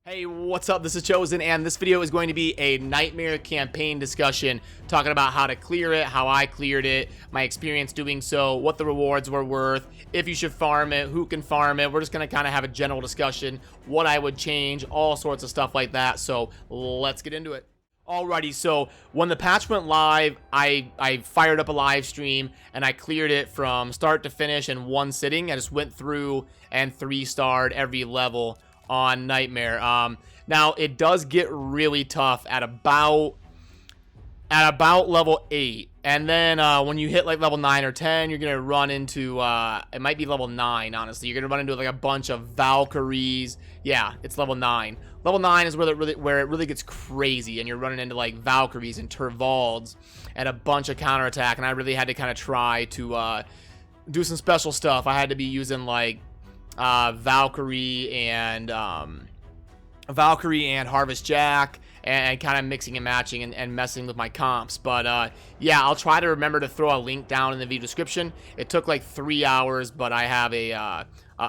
Hey, what's up? This is Chosen, and this video is going to be a Nightmare campaign discussion, talking about how to clear it, how I cleared it, my experience doing so, what the rewards were worth, if you should farm it, who can farm it. We're just going to kind of have a general discussion, what I would change, all sorts of stuff like that. So let's get into it. Alrighty, so when the patch went live, I fired up a live stream and I cleared it from start to finish in one sitting. I just went through and 3-starred every level on Nightmare. Now it does get really tough at about level 8, and then when you hit like level 9 or 10, you're gonna run into it might be level 9, honestly. You're gonna run into like a bunch of Valkyries. Yeah, it's level 9. Level 9 is where it really gets crazy, and you're running into like Valkyries and Turvalds and a bunch of counterattack, and I really had to kind of try to do some special stuff. I had to be using like Valkyrie and Harvest Jack, and kind of mixing and matching and messing with my comps. But yeah, I'll try to remember to throw a link down in the video description. It took like 3 hours, but I have a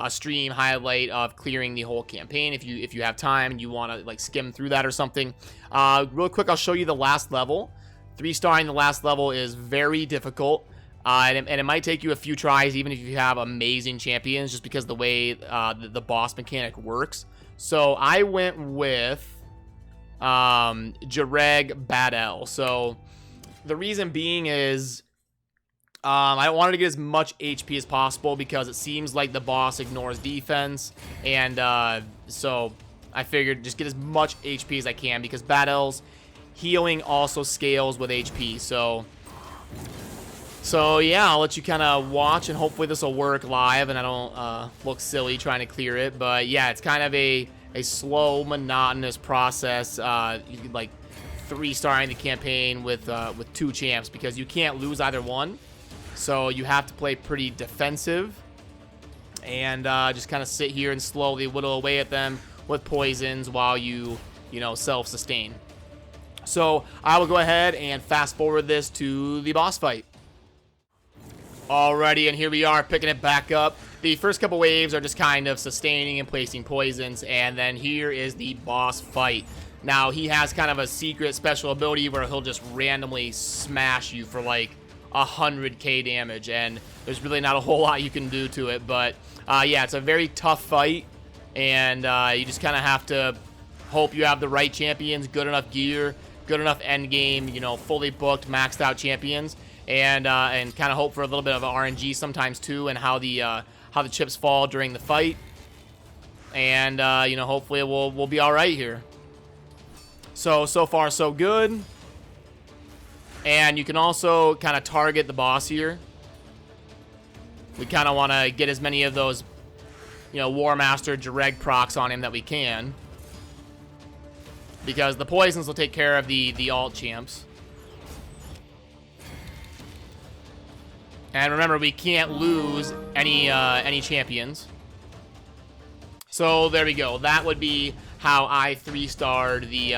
stream highlight of clearing the whole campaign if you have time and you want to like skim through that or something. Real quick, I'll show you the last level. 3-starring the last level is very difficult. And it might take you a few tries, even if you have amazing champions, just because the way the boss mechanic works. So I went with Jareg Badel. So the reason being is I wanted to get as much HP as possible, because it seems like the boss ignores defense, and so I figured just get as much HP as I can, because Badel's healing also scales with HP. So yeah, I'll let you kind of watch, and hopefully this will work live and I don't look silly trying to clear it. But yeah, it's kind of a slow, monotonous process. You could like 3-starring the campaign with 2 champs, because you can't lose either one. So you have to play pretty defensive, and just kind of sit here and slowly whittle away at them with poisons while you self-sustain. So I will go ahead and fast forward this to the boss fight. Alrighty, and here we are picking it back up. The first couple waves are just kind of sustaining and placing poisons, and then here is the boss fight. Now, he has kind of a secret special ability where he'll just randomly smash you for like 100k damage, and there's really not a whole lot you can do to it. But yeah, it's a very tough fight, and you just kind of have to hope you have the right champions, good enough gear, good enough end game, fully booked, maxed out champions. And kind of hope for a little bit of RNG sometimes too, and how the chips fall during the fight. And hopefully we'll be all right here. So far so good. And you can also kind of target the boss here. We kind of want to get as many of those War Master Jareg procs on him that we can, because the poisons will take care of the alt champs. And remember, we can't lose any champions. So there we go. That would be how I 3-starred the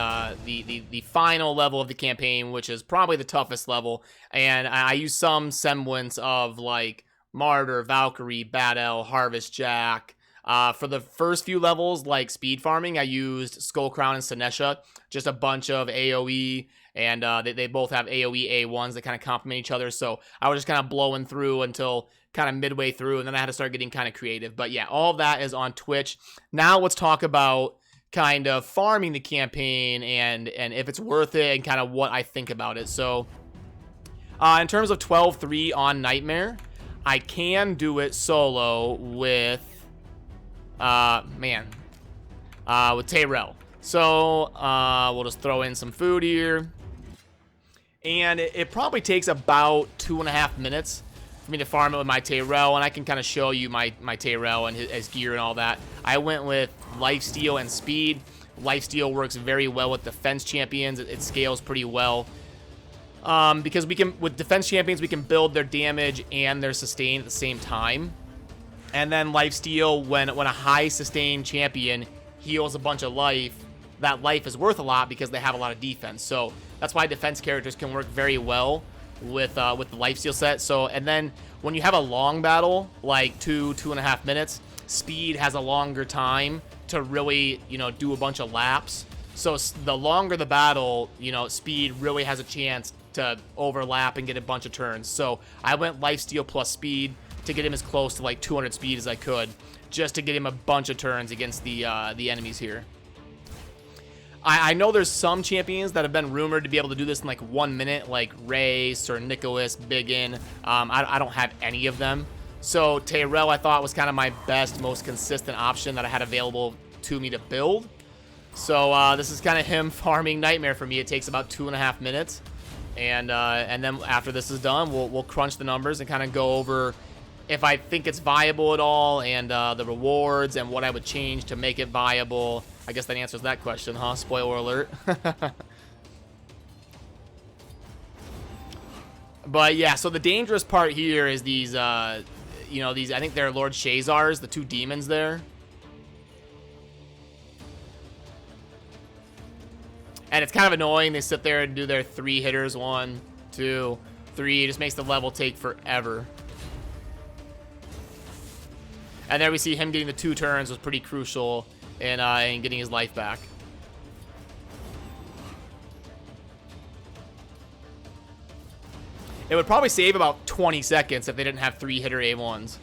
final level of the campaign, which is probably the toughest level. And I used some semblance of like Martyr, Valkyrie, Badel, Harvest Jack. For the first few levels, like speed farming, I used Skullcrown and Sinesha, just a bunch of AoE, and they both have AoE A1s that kind of complement each other. So I was just kind of blowing through until kind of midway through, and then I had to start getting kind of creative. But yeah, all of that is on Twitch. Now let's talk about kind of farming the campaign and if it's worth it, and kind of what I think about it. So in terms of 12-3 on Nightmare, I can do it solo with with Tyrell. So we'll just throw in some food here, and it probably takes about 2.5 minutes for me to farm it with my Tyrell, and I can kind of show you my Tyrell and his gear and all that. I went with lifesteal and speed. Lifesteal works very well with defense champions. It scales pretty well, because with defense champions we can build their damage and their sustain at the same time. And then lifesteal, when a high sustain champion heals a bunch of life, that life is worth a lot because they have a lot of defense. So that's why defense characters can work very well with the lifesteal set. So, and then when you have a long battle, like 2.5 minutes, speed has a longer time to really, you know, do a bunch of laps. So the longer the battle, you know, speed really has a chance to overlap and get a bunch of turns. So I went lifesteal plus speed to get him as close to like 200 speed as I could, just to get him a bunch of turns against the enemies here. I know there's some champions that have been rumored to be able to do this in like 1 minute, like Race or Nicholas, Biggin. I don't have any of them. So Tyrell I thought was kind of my best, most consistent option that I had available to me to build. So this is kind of him farming Nightmare for me. It takes about 2.5 minutes. And then after this is done, we'll crunch the numbers and kind of go over if I think it's viable at all, and the rewards and what I would change to make it viable. I guess that answers that question, huh? Spoiler alert. But yeah, so the dangerous part here is these, you know, these, I think they're Lord Shazars, the 2 demons there. And it's kind of annoying. They sit there and do their 3 hitters, 1, 2, 3. It just makes the level take forever. And there we see him getting the 2 turns was pretty crucial in getting his life back. It would probably save about 20 seconds if they didn't have 3-hitter A1s.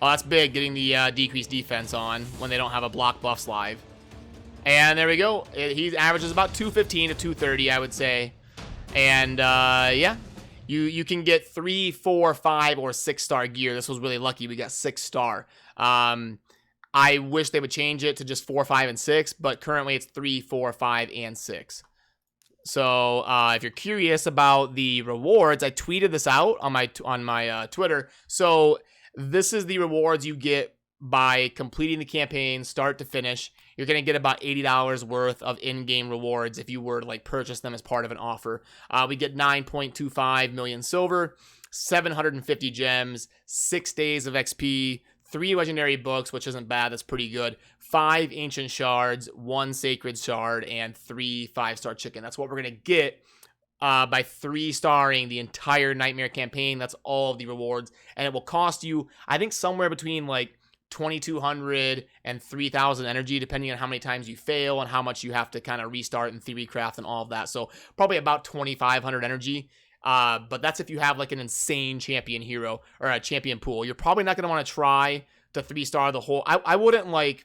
Oh, that's big, getting the decreased defense on when they don't have a block buffs live. And there we go. He averages about 215 to 230, I would say. And yeah, you can get 3, 4, 5, or 6-star gear. This was really lucky. We got 6-star. I wish they would change it to just 4, 5, and 6, but currently it's 3, 4, 5, and 6. So if you're curious about the rewards, I tweeted this out on my Twitter. So this is the rewards you get by completing the campaign start to finish. You're going to get about $80 worth of in-game rewards if you were to like purchase them as part of an offer. We get 9.25 million silver, 750 gems, 6 days of XP, 3 legendary books, which isn't bad. That's pretty good. 5 ancient shards, 1 sacred shard, and 3 5-star chicken. That's what we're going to get by 3-starring the entire Nightmare campaign. That's all of the rewards. And it will cost you, I think, somewhere between like 2,200 and 3,000 energy, depending on how many times you fail and how much you have to kind of restart and theory craft and all of that. So probably about 2,500 energy. But that's if you have like an insane champion hero or a champion pool. You're probably not going to want to try to 3-star the whole. I wouldn't like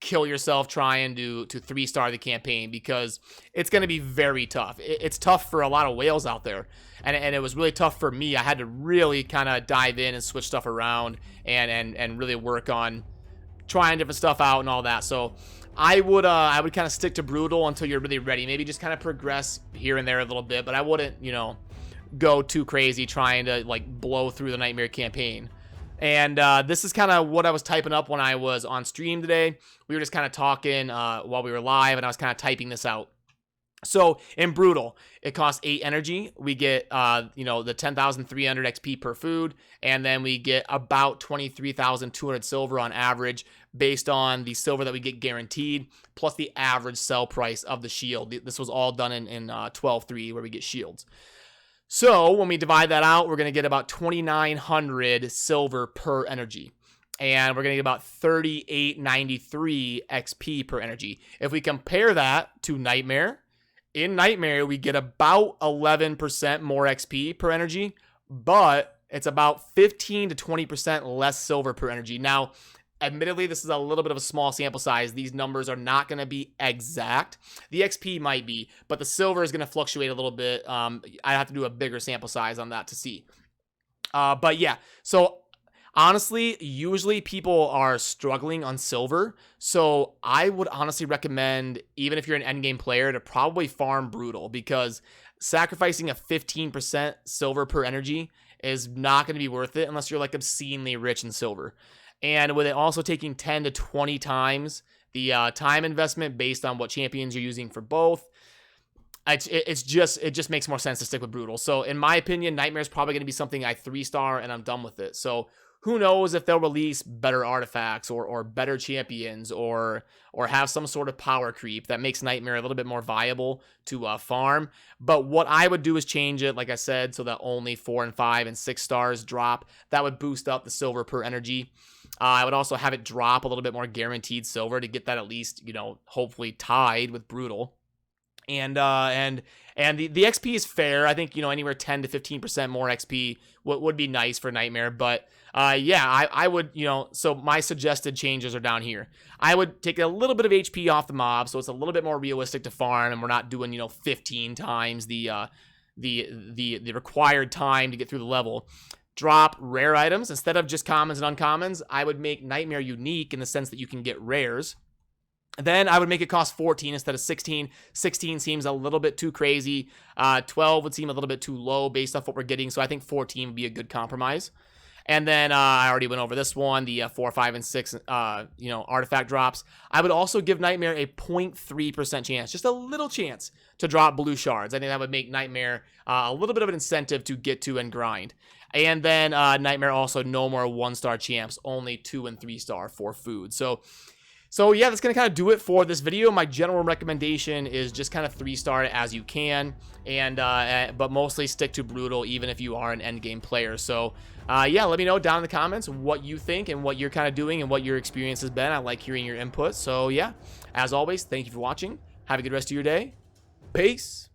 kill yourself trying to 3-star the campaign, because it's going to be very tough. It's tough for a lot of whales out there, and it was really tough for me. I had to really kind of dive in and switch stuff around and really work on trying different stuff out and all that. So I would kind of stick to brutal until you're really ready. Maybe just kind of progress here and there a little bit, but I wouldn't, you know, go too crazy trying to like blow through the Nightmare campaign. And this is kind of what I was typing up when I was on stream today. We were just kind of talking while we were live, and I was kind of typing this out. So in Brutal, it costs 8 energy. We get, you know, the 10,300 XP per food, and then we get about 23,200 silver on average based on the silver that we get guaranteed, plus the average sell price of the shield. This was all done in 12.3 where we get shields. So when we divide that out, we're going to get about 2,900 silver per energy. And we're going to get about 3893 XP per energy. If we compare that to Nightmare, in Nightmare, we get about 11% more XP per energy, but it's about 15 to 20% less silver per energy. Now, admittedly, this is a little bit of a small sample size. These numbers are not going to be exact. The XP might be, but the silver is going to fluctuate a little bit. I have to do a bigger sample size on that to see. But yeah, so honestly, usually people are struggling on silver. So I would honestly recommend, even if you're an endgame player, to probably farm Brutal, because sacrificing a 15% silver per energy is not going to be worth it unless you're like obscenely rich in silver. And with it also taking 10 to 20 times the time investment based on what champions you're using for both, it just makes more sense to stick with Brutal. So in my opinion, Nightmare is probably going to be something I 3-star and I'm done with it. So who knows if they'll release better artifacts or better champions or have some sort of power creep that makes Nightmare a little bit more viable to farm. But what I would do is change it, like I said, so that only 4 and 5 and 6 stars drop. That would boost up the silver per energy. I would also have it drop a little bit more guaranteed silver to get that at least, you know, hopefully tied with Brutal. And the XP is fair. I think, you know, anywhere 10 to 15% more XP would be nice for Nightmare. But yeah, I would, you know, so my suggested changes are down here. I would take a little bit of HP off the mob, so it's a little bit more realistic to farm, and we're not doing, you know, 15 times the required time to get through the level. Drop rare items instead of just commons and uncommons. I would make Nightmare unique in the sense that you can get rares. Then I would make it cost 14 instead of 16. 16 seems a little bit too crazy. 12 would seem a little bit too low based off what we're getting. So I think 14 would be a good compromise. And then I already went over this one, the 4, 5, and 6, you know, artifact drops. I would also give Nightmare a 0.3% chance, just a little chance to drop blue shards. I think that would make Nightmare a little bit of an incentive to get to and grind. And then Nightmare also no more 1-star champs, only 2 and 3-star for food. So yeah, that's going to kind of do it for this video. My general recommendation is just kind of 3-star it as you can, and but mostly stick to Brutal even if you are an endgame player. So yeah, let me know down in the comments what you think and what you're kind of doing and what your experience has been. I like hearing your input. So yeah, as always, thank you for watching. Have a good rest of your day. Peace.